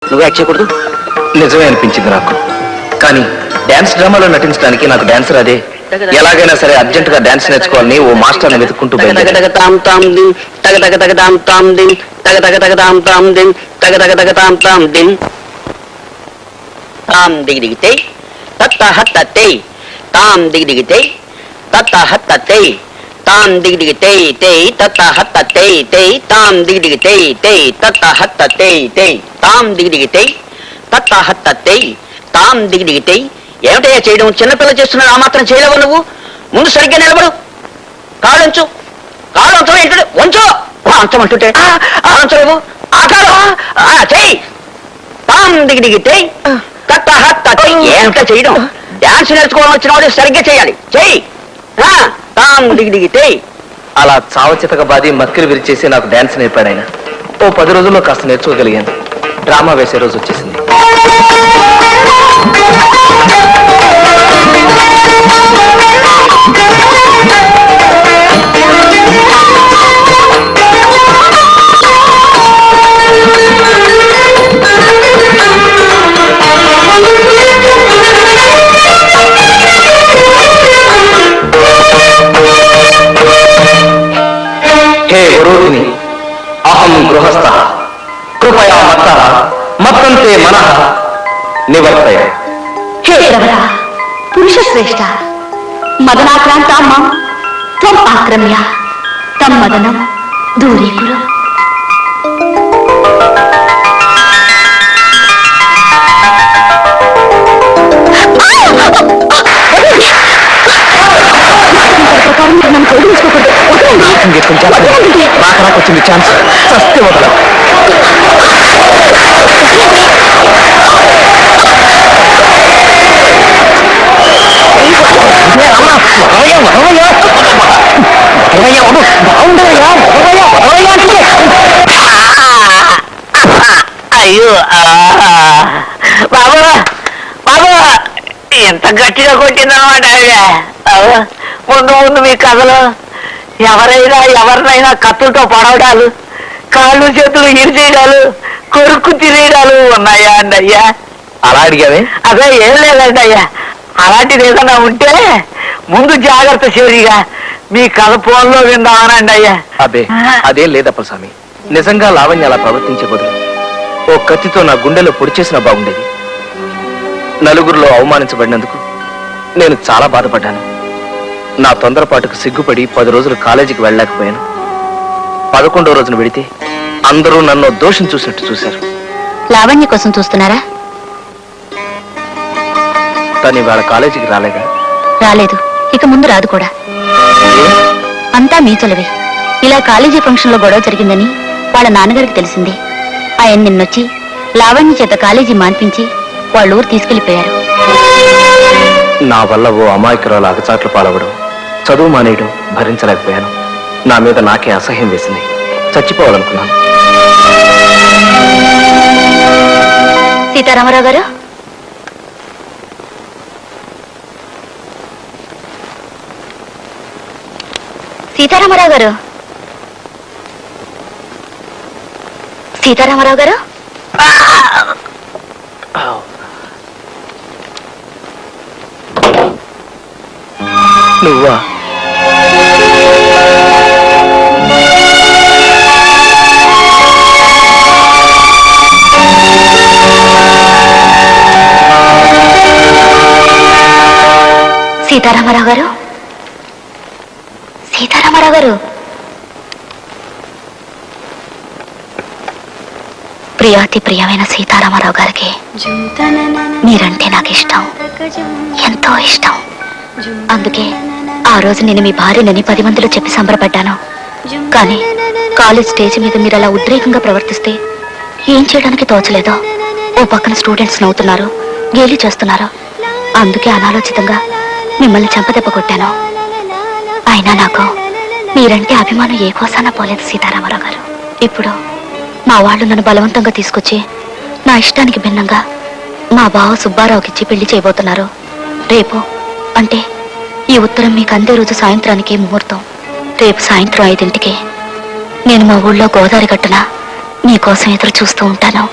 నువ్వు యాక్ట్ చేయకూడదు? నిజమే అనిపించింది నాకు, కానీ డాన్స్ డ్రామాలో నటించడానికి నాకు డాన్సర్ అదే. ఎలాగైనా సరే అర్జెంట్ గా డాన్స్ నేర్చుకోవాలని ఓ మాస్టర్ని వెతుక్కుంటూ తాం దిగి తత్త హత్త తాం దిగి తత్త హత్త తాం దిగి తత్త హత్త తాం దిగి. ఏమిటయ్యా చేయడం? చిన్నపిల్ల చేస్తున్నాడు, ఆ మాత్రం చేయలేవు నువ్వు? ముందు సరిగ్గా నిలబడు, కాళ్ళు ఉంచు. కాళ్ళు అంచడం ఏంటంటే వంచు, అంచమంటుంటే అంచలేవు. ఆ కాలు చెయ్యి. తాం దిగి తత్త హత్త. ఏమిటా చేయడం? డాన్స్ నేర్చుకోవడం వచ్చిన వాడు సరిగ్గా చేయాలి. చెయ్యి. తాం దిగి. అలా చావచితక బాధి మక్కిలు విరిచేసి నాకు డాన్స్ నేర్పాడు ఆయన. ఓ 10 రోజుల్లో కాస్త నేర్చుకోగలిగాను. డ్రామా వేసే రోజు వచ్చేసింది. హే వరోధిని, అహం గృహస్థ, కృపయా మత్తః మత్తంతే మనః నివర్తయ. హే ప్రవర, పురుష శ్రేష్ఠ, మదనాక్రాంత మాం త్వం ఆక్రమ్య తం మదనం దూరీకురు. వచ్చింది ఛాన్స్, సస్తే వదల. అయ్యో బాబా బాబా, ఎంత గట్టిగా కొట్టిందన్నమాట. ముందు ముందు మీ కథలో ఎవరినైనా కత్తులతో పొడవడాలు, కాళ్ళు చేతులు ఇరిచేయడాలు, కొరుక్కు తినేయడాలు ఉన్నాయా అండి అయ్యా? అలా అడిగావే? అదే ఏం లేదండి అయ్యా. అలాంటిది ఏదైనా ఉంటే ముందు జాగ్రత్త చేరిగా మీ కథ ఫోన్లో విందామనండి అయ్యా. అదే అదేం లేదప్ప స్వామి. నిజంగా లావణ్య అలా ప్రవర్తించే బదులు ఓ కత్తితో నా గుండెలో పొడి చేసినా బాగుండేది. నలుగురిలో అవమానించబడినందుకు నేను చాలా బాధపడ్డాను. నా తొందరపాటుకు సిగ్గుపడి 10 రోజులు కాలేజీకి వెళ్ళలేకపోయాను. 11వ రోజున వెడితే అందరూ నన్ను దోషం చూసినట్టు చూశారు. లావణ్య కోసం చూస్తున్నారా? తను ఇవాళ కాలేజీకి రాలేదా? రాలేదు, ఇక ముందు రాదు కూడా. అంతా మీ చలవే. ఇలా కాలేజీ ఫంక్షన్ లో గొడవ జరిగిందని వాళ్ళ నాన్నగారికి తెలిసింది. ఆయన నిన్నొచ్చి లావణ్య చేత కాలేజీ మాన్పించి వాళ్ళ ఊరు తీసుకెళ్లిపోయారు. నా వల్ల ఓ అమాయకురాలు అగచాట్లు పాలవడం, చదువు మానేయడం భరించలేకపోయాను. నా మీద నాకే అసహ్యం వేసింది. చచ్చిపోవాలనుకున్నాను. సీతారామరావు గారు, సీతారామరావు గారు, సీతారామరావు గారు, నువ్వా? సీతారామరావు గారు, సీతారామరావు గారు, ప్రియాతి ప్రియమైన సీతారామరావు గారికి మీరంటే నాకు ఇష్టం, ఎంతో ఇష్టం. అందుకే ఆ రోజు నేను మీ భార్యనని 10 మందిలో చెప్పి సంబరపడ్డాను. కానీ కాలేజ్ స్టేజ్ మీద మీరు అలా ఉద్రేకంగా ప్రవర్తిస్తే ఏం చేయడానికి తోచలేదో. ఓ పక్కన స్టూడెంట్స్ నవ్వుతున్నారు, గేలి చేస్తున్నారు. అందుకే అనాలోచితంగా మిమ్మల్ని చెంపదెబ్బ కొట్టాను. అయినా నాకు మీరంటే అభిమానం ఏ కోసానా పోలేదు సీతారామరావు గారు. ఇప్పుడు మా వాళ్ళు నన్ను బలవంతంగా తీసుకొచ్చి నా ఇష్టానికి భిన్నంగా మా బావ సుబ్బారావుకిచ్చి పెళ్లి చేయబోతున్నారు. రేపు అంటే ఈ ఉత్తరం మీకు అందే రోజు సాయంత్రానికి ముహూర్తం. రేపు సాయంత్రం 5ంటికి నేను మా ఊళ్ళో గోదావరి గట్టున మీకోసం ఎదురు చూస్తూ ఉంటాను.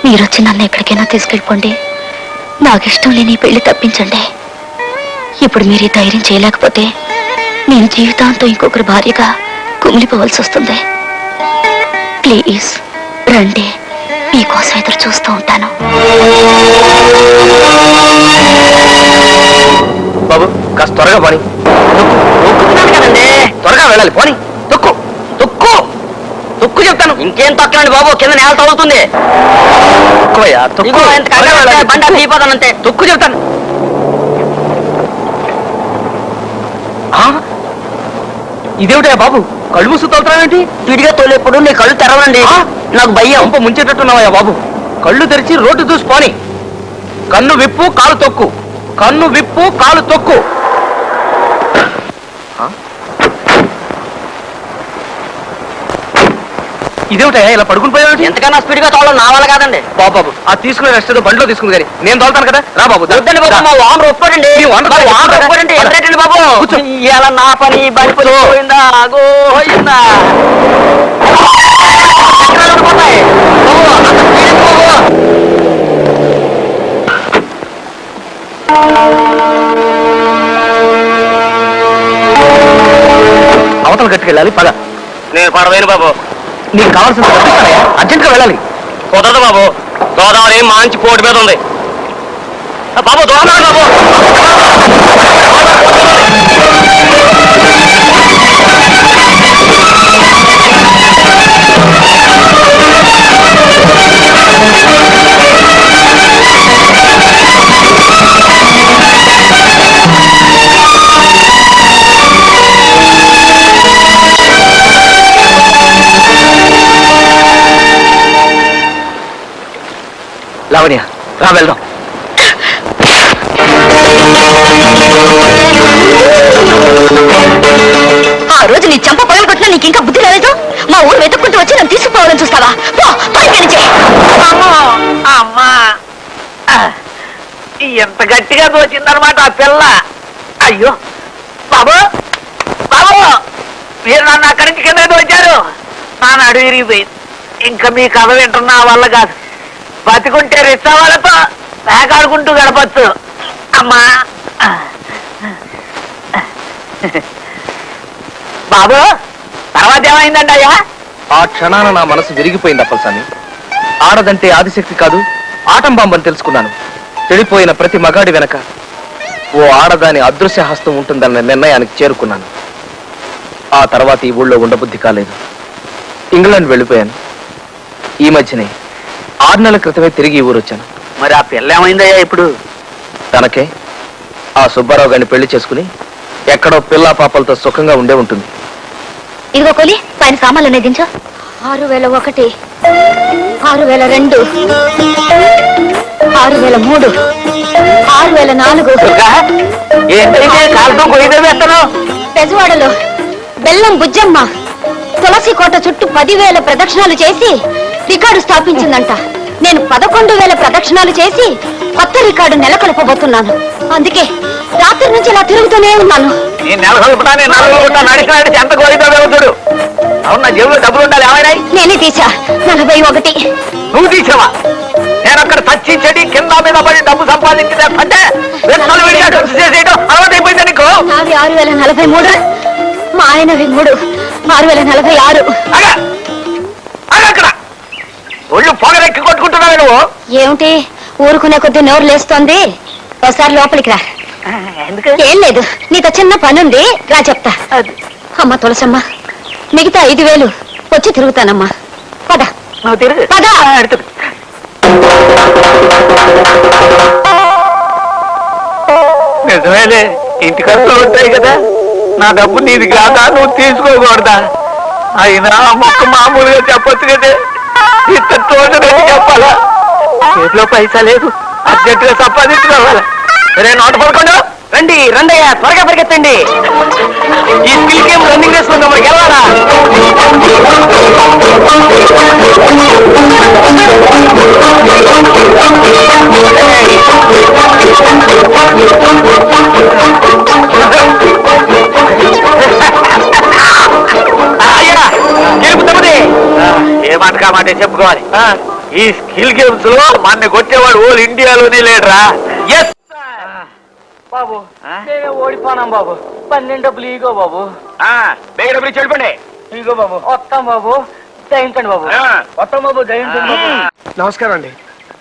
మీరొచ్చి నన్ను ఎక్కడికైనా తీసుకెళ్ళిపోండి. నాకిష్టం లేని ఈ పెళ్లి తప్పించండి. ఇప్పుడు మీరు ఈ ధైర్యం చేయలేకపోతే నేను జీవితాంతం ఇంకొకరి భార్యగా కుమిలిపోవలసి వస్తుంది. ప్లీజ్ రండి, మీకోసం ఎదురు చూస్తూ ఉంటాను. బాబు కాస్త త్వరగా పోని. కదండి, త్వరగా వెళ్ళాలి, పోని. తొక్కు తొక్కు తొక్కు చెప్తాను. ఇంకేం తొక్కలండి బాబు, కింద నేల తగులుతుంది. తొక్కువయ్యా, తొక్కు. ఇదిగో ఎంత కంగారు పడితే బండ తీయిపోతానంతే. తొక్కు చెప్తాను. ఇదేమిటా బాబు, కళ్ళు మూసు తోలుతున్నావేంటి? విడిగా తోలేప్పుడు నీ కళ్ళు తెరవండి, నాకు భయం. పంప ముంచేటట్టున్నావయ్యా బాబు. కళ్ళు తెరిచి రోడ్డు చూసి పోని. కన్ను విప్పు కాలు తొక్కు, కన్ను విప్పు కాలు తొక్కు. ఇదేమిటయ్యా ఇలా పడుకుని పోయావు? ఎంతకన్నా స్పీడ్ గా తోలం నా వల్ల కాదండి. బాబు ఆ తీసుకునే రెస్ట్ ఏదో బండిలో తీసుకుంది కానీ నేను తోలుతాను కదా. రా బాబు. వద్దండి బాబు, మా వానర్ ఒప్పుకోండి. వానర్ ఒప్పుకోండి. ఎంతకండి బాబు, కూర్చో. ఇలా నా పని బడి పోయిందా గోయిందా. అవతల గట్టుకెళ్ళాలి, పద. నేను పడవేను బాబు. నీకు కావాల్సిన అర్జెంట్ గా వెళ్ళాలి. కుదరదు బాబు, గోదావరి మంచి పోటీ మీద ఉంది బాబు. దూరం బాబు. లావణ్య రా వెళ్దాం. ఆ రోజు నీ చంప పగలు కొట్టినా నీకు ఇంకా బుద్ధి రాలేదు. మా ఊరు వెతుక్కుంటూ వచ్చి నన్ను తీసుకుపోవాలని చూస్తావా? అమ్మా ఎంత గట్టిగా దోచిందనమాట ఆ పిల్ల. అయ్యో బాబు, బాబు మీరు నన్ను అక్కడి నుంచి కింద దోచారు. నా నడు విరిగిపోయింది. ఇంకా మీ కథ వింటున్నా వల్ల కాదు. బతికుంటే రిచ్చా వాళ్ళతో వేకాడుకుంటూ గడపచ్చు. అమ్మా బాబు, తర్వాత ఏమైందండి అయ్యా? ఆ క్షణాన నా మనసు విరిగిపోయింది అప్పలస్వామి. ఆడదంటే ఆదిశక్తి కాదు, ఆటం బాంబని తెలుసుకున్నాను. చెడిపోయిన ప్రతి మగాడి వెనక ఓ ఆడదాని అదృశ్య హస్తం ఉంటుందన్న నిర్ణయానికి చేరుకున్నాను. ఆ తర్వాత ఈ ఊళ్ళో ఉండబుద్ధి కాలేదు. ఇంగ్లాండ్ వెళ్ళిపోయాను. ఈ మధ్యనే 6 నెలల క్రితమే తిరిగి ఈ ఊరు వచ్చాను. మరి ఆ పిల్ల ఏమైందయ్యా ఇప్పుడు? తనకే ఆ సుబ్బారావు గారిని పెళ్లి చేసుకుని ఎక్కడో పిల్లా పాపలతో సుఖంగా ఉండే ఉంటుంది. ఇదిగో కోలి, పైన సామాన్లు ఉన్నాయి దించు. 6001, 6002, 6003, 6004. ఏంటైతే కాలుతో కొయ్యదే వేస్తాను. పెజవాడలో బెల్లం బుజ్జమ్మ తులసి కోట చుట్టూ 10,000 ప్రదక్షిణాలు చేసి రికార్డు స్థాపించిందంట. నేను 11,000 ప్రదక్షిణాలు చేసి కొత్త రికార్డు నెలకొల్పబోతున్నాను. అందుకే రాత్రి నుంచి ఇలా తిరుగుతూనే ఉన్నాను. నేను నెలకొల్పుతాను, నడిచినాడు ఎంత కొయ్యదో వెళ్తాడు. అవును, నా జేబులో డబ్బులు ఉండాలి. ఏమైనా నేనే తీసా 41. నువ్వు తీసావా? నేను అక్కడ చచ్చించడి కింద మీద పడి డబ్బు సంపాదించిందంటే అలవాటైపోయింది నీకు. నావి 6043, మా ఆయనవి 3, 6046. అక్కడ ఒళ్ళు పొగరెక్కి కొట్టుకుంటున్నావు నువ్వు. ఏమిటి ఊరుకునే కొద్ది నోరు లేస్తోంది? ఒకసారి లోపలికి రా. ఏం లేదు, నీతో చిన్న పనుంది, రా చెప్తా. అమ్మ తులసమ్మ, మిగతా 5,000 వచ్చి తిరుగుతానమ్మా. పద నువ్వు తిరుగు. పద. నిజమేలే, ఇంటి ఖర్చులు ఉంటాయి కదా. నా డబ్బు నీది కాదా, నువ్వు తీసుకోకూడదా? అయినా మొక్క మామూలుగా చెప్పొచ్చు కదే, ఇంత తోటని చెప్పాలా? చేతిలో పైసా లేదు, అర్జెంటుగా సంపాదించుకోవాలా? రే నోట పడుకోండు. రండి రండయ్యా, త్వరగా పరిగెత్తండి. ఈ స్కిల్ గేమ్ రన్నింగ్ రేస్ ఉంది, మనకి వెళ్ళాలా? అయ్యా గెలుపుతామది. ఏ మాట కా మాట చెప్పుకోవాలి. ఈ స్కిల్ గేమ్స్ లో మన కొట్టేవాడు ఓల్ ఇండియాలోనే లేడరా. ఎస్ బాబు నేనే ఓడిపోనాం బాబు. 12 డబ్బులు ఇగో బాబు. బేగ డబ్బులు ఇచ్చి వెళ్ళిపోండి. ఇగో బాబు. వస్తాం బాబు, దయించండి బాబు. వస్తాం బాబు, దయించండి బాబు. నమస్కారం అండి.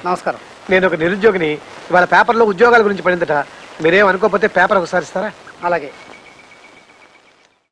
నమస్కారం. నేను ఒక నిరుద్యోగిని. ఇవాళ పేపర్లో ఉద్యోగాల గురించి పడిందట. మీరేం అనుకోకపోతే పేపర్ ఒకసారి ఇస్తారా? అలాగే.